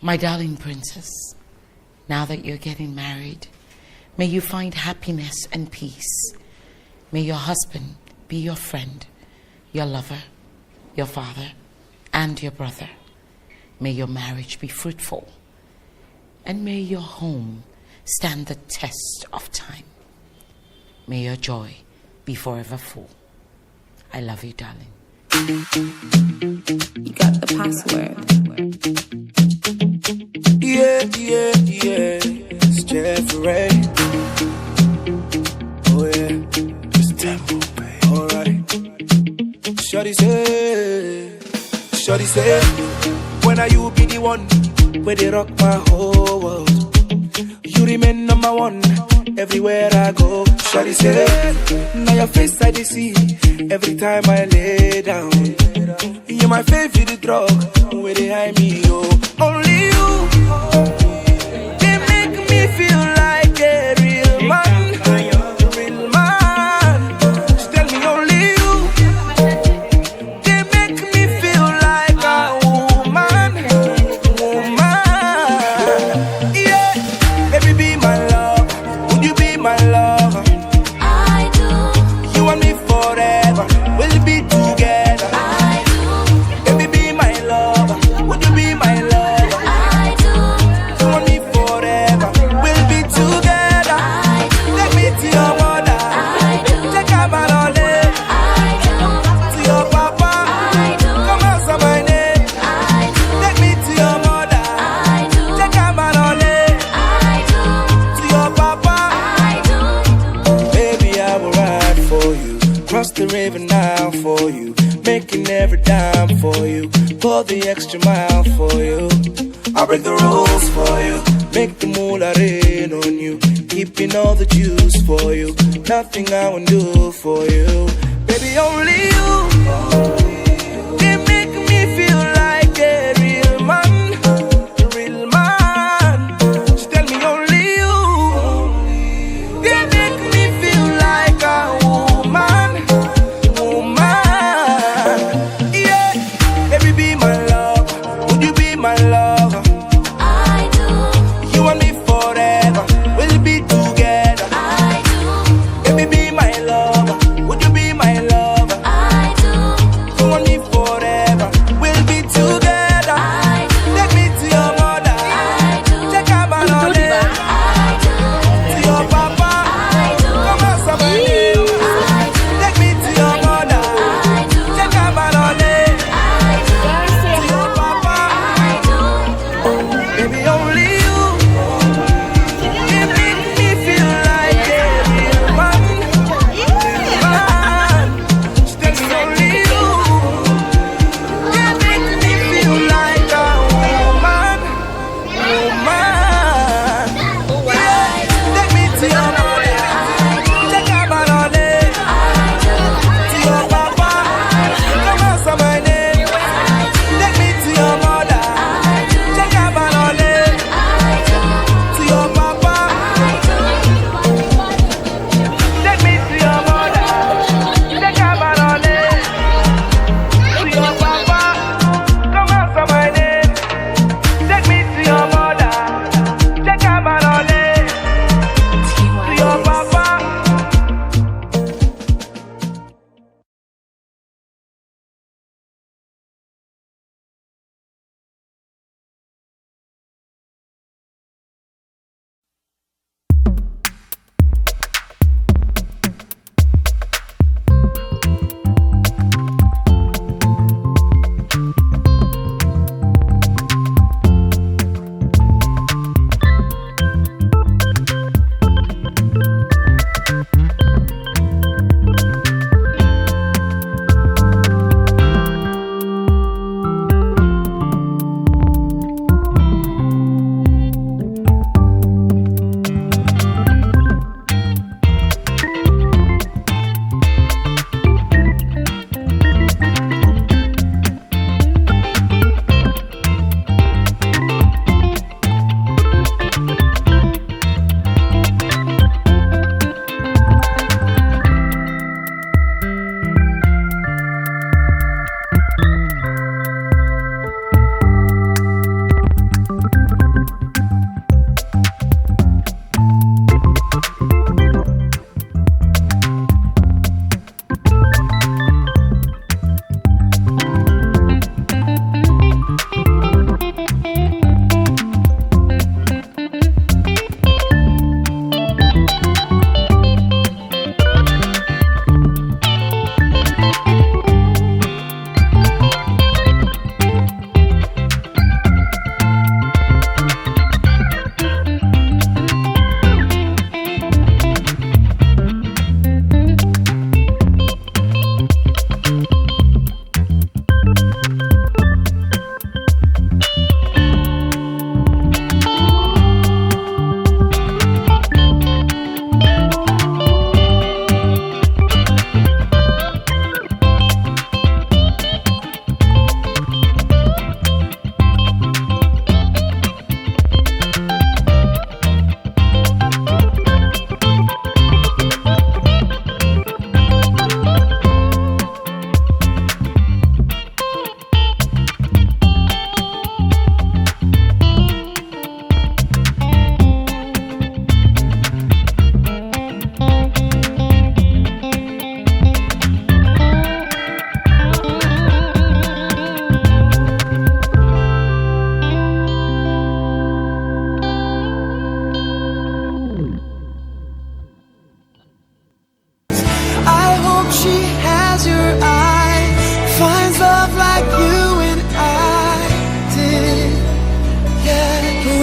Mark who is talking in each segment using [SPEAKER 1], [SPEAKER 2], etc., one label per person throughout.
[SPEAKER 1] My darling princess, now that you're getting married, may you find happiness and peace. May your husband be your friend, your lover, your father, and your brother. May your marriage be fruitful, and may your home stand the test of time. May your joy be forever full. I love you, darling.
[SPEAKER 2] You got the password.
[SPEAKER 3] Yeah, it's Jeffrey. Oh yeah, it's tempo, baby. Alright. Shorty say, when are you be the one where they rock my whole world? You remain number one everywhere I go. Shorty say, now your face I see every time I lay down. You're my favorite drug, where they hide me, oh. Only you, they make me feel like a real man, real man. Just tell me only you, they make me feel like a woman. Yeah, baby be my love, would you be my lover?
[SPEAKER 2] I do.
[SPEAKER 3] You and me forever, we'll be together.
[SPEAKER 2] I do.
[SPEAKER 3] Baby be my lover, would you be my lover?
[SPEAKER 2] I do.
[SPEAKER 3] You and me forever, we'll be together.
[SPEAKER 2] I do.
[SPEAKER 3] Take me to your mother,
[SPEAKER 2] I do.
[SPEAKER 3] take her banana.
[SPEAKER 2] I do.
[SPEAKER 3] To your papa,
[SPEAKER 2] I do.
[SPEAKER 3] come answer my name.
[SPEAKER 2] I do.
[SPEAKER 3] Take me to your mother,
[SPEAKER 2] I do.
[SPEAKER 3] take her banana.
[SPEAKER 2] I do.
[SPEAKER 3] To your papa,
[SPEAKER 2] I do.
[SPEAKER 3] baby I will ride for you, cross the river now for you, making every dime for you, go the extra mile for you. I'll break the rules for you, make the moolah rain on you, keeping all the juice for you, nothing I won't do for you. Baby, only you, they make me feel like a real man, a real man. Just tell me only you, they make me feel like a woman, woman. Yeah, baby be my love, would you be my lover?
[SPEAKER 2] I do.
[SPEAKER 3] You and me forever, we'll be together.
[SPEAKER 2] I do.
[SPEAKER 3] Baby be my lover, would you be my lover?
[SPEAKER 2] I do.
[SPEAKER 3] You and me forever, we'll be together.
[SPEAKER 2] I do.
[SPEAKER 3] Take me to your mother,
[SPEAKER 2] I do.
[SPEAKER 3] take her banana.
[SPEAKER 2] I do.
[SPEAKER 3] To your papa,
[SPEAKER 2] I do.
[SPEAKER 3] come answer my name.
[SPEAKER 2] I do.
[SPEAKER 3] Take me to your mother,
[SPEAKER 2] I do.
[SPEAKER 3] take her banana.
[SPEAKER 2] I do.
[SPEAKER 3] To your papa,
[SPEAKER 2] I do.
[SPEAKER 3] baby only you. You make me feel like a real man, real man. Just tell me only you. You make me feel like a woman, woman. Yeah, take me to your mother, take her banana. To your papa, come answer my name. Take me to your mother, take her banana.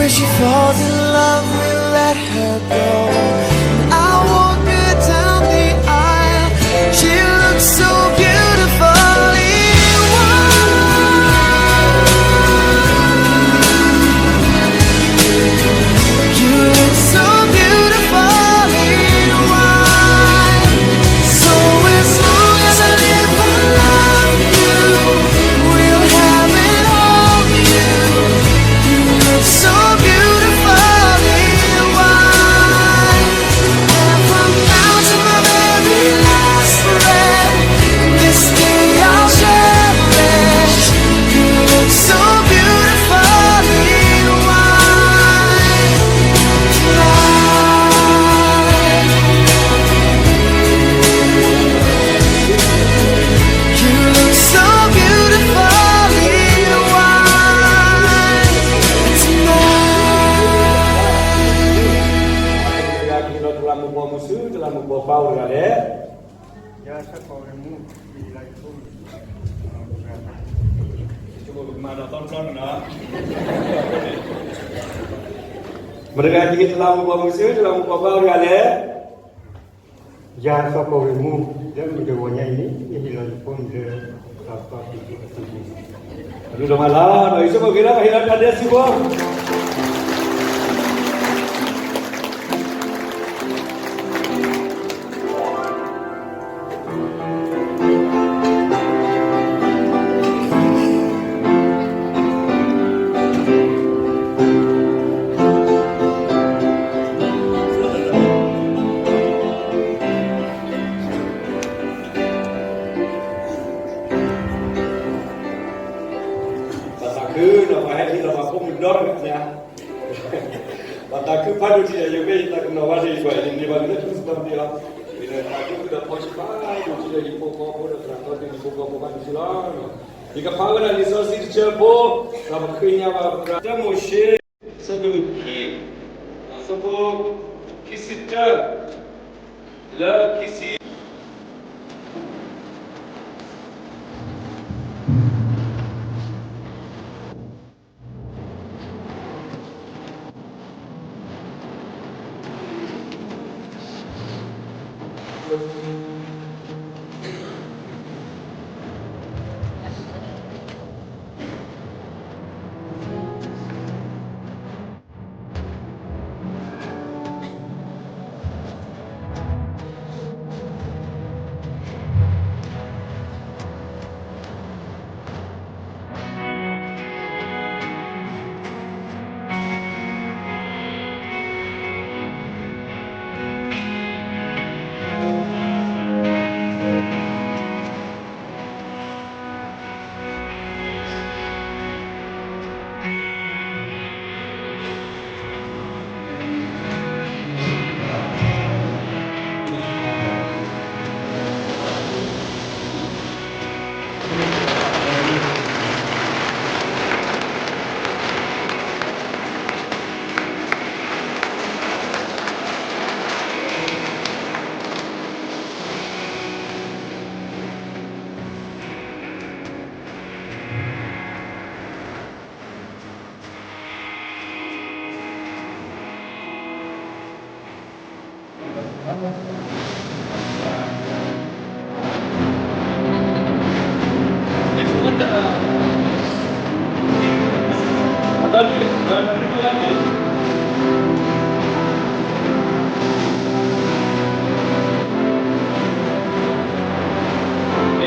[SPEAKER 3] When she falls in love, we let her go. And I walk her down the aisle. She looks so beautifully wild. You look so beautifully wild. So as long as I live, I love you. We'll have it all, you. You look so beautifully wild. And from now to my very last breath, this day I'll cherish. You look so beautifully wild. You look so beautifully wild tonight.
[SPEAKER 4] Kita telah membawa musuh, telah membawa power kan ya. Cuma bagaimana tonton nak. Mereka juga telah membawa musuh, telah membawa power kan ya.
[SPEAKER 5] Ya, soko ilmu dan menjawabnya ini lagi pun dia apa itu.
[SPEAKER 4] Aduh dah malam, isu mau kira kehilangan ada sih bang. Bataku nak faham kita mampu mudor ya. Bataku padu dia juga kita kena wajib buat ini bagi terus dia. Bila aku sudah positif, sudah dipokok dah terangkat dipokok di silang. Jika panggil di sosial cepo, kalau kenya berada Moshe seduki, sebab kisita, la kisi.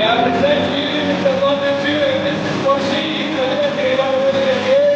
[SPEAKER 4] I present you Mr. London too, and this is for shee, so let's get it over there again.